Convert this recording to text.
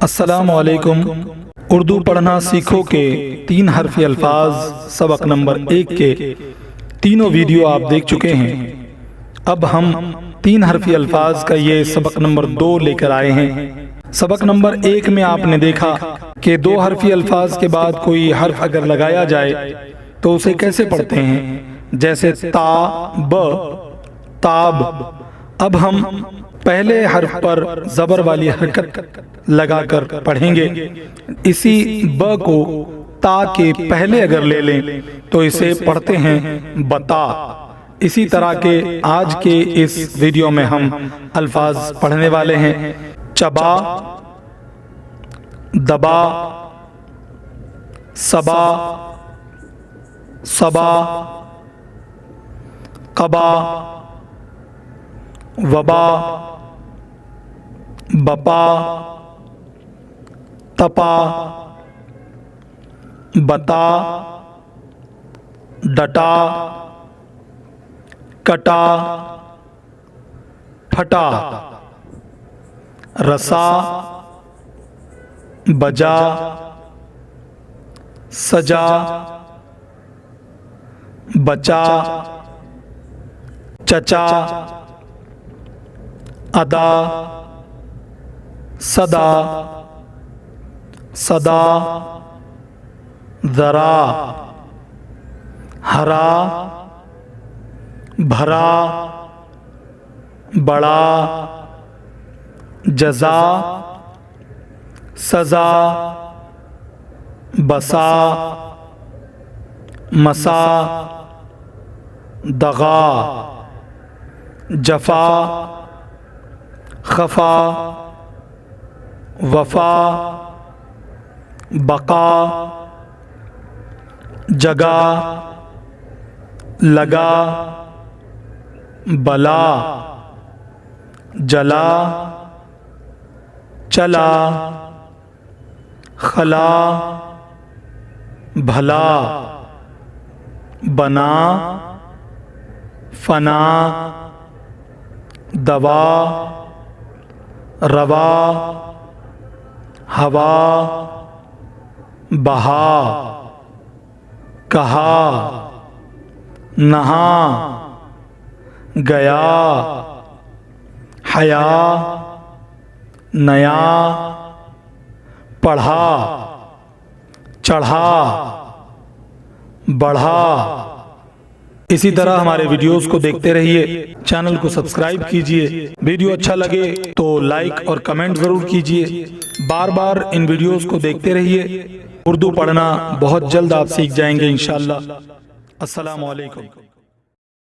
السلام علیکم۔ اردو پڑھنا سیکھو کے 3 حرفی الفاظ سبق نمبر 1 کے تینوں ویڈیو آپ دیکھ چکے ہیں۔ اب ہم 3 حرفی الفاظ کا یہ سبق نمبر 2 لے کر آئے ہیں۔ سبق نمبر 1 میں آپ نے دیکھا کہ 2 حرفی الفاظ کے بعد کوئی حرف اگر لگایا جائے تو اسے کیسے پڑھتے ہیں، جیسے تا، ب، تاب۔ اب ہم پہلے حرف پر زبر والی حرکت لگا کر پڑھیں گے۔ اسی ب کو تا کے پہلے اگر لے لیں تو اسے پڑھتے ہیں بتا۔ اسی طرح کے آج کے اس ویڈیو میں ہم الفاظ پڑھنے والے ہیں: چبا، دبا، سبا، صبا، قبا، وبا، بپا، تپا، بتا، ڈٹا، کٹا، پھٹا، رسا، بجا، سجا، بچا، چچا، ادا، صدا، صدا، ذرا، ہرا، بھرا، بڑا، جزا، سزا، بسا، مسا، دغا، جفا، خفا، وفا، بقا، جگا، لگا، بلا، جلا، چلا، خلا، بھلا، بنا، فنا، دوا، روا، ہوا، بہا، کہا، نہا، گیا، حیا، نیا، پڑھا، چڑھا، بڑھا۔ اسی طرح ہمارے ویڈیوز کو دیکھتے رہیے، چینل کو سبسکرائب کیجئے، ویڈیو اچھا لگے تو لائک اور کمنٹ ضرور کیجئے۔ بار بار ان ویڈیوز کو دیکھتے رہیے، اردو پڑھنا بہت جلد آپ سیکھ جائیں گے انشاءاللہ۔ السلام علیکم۔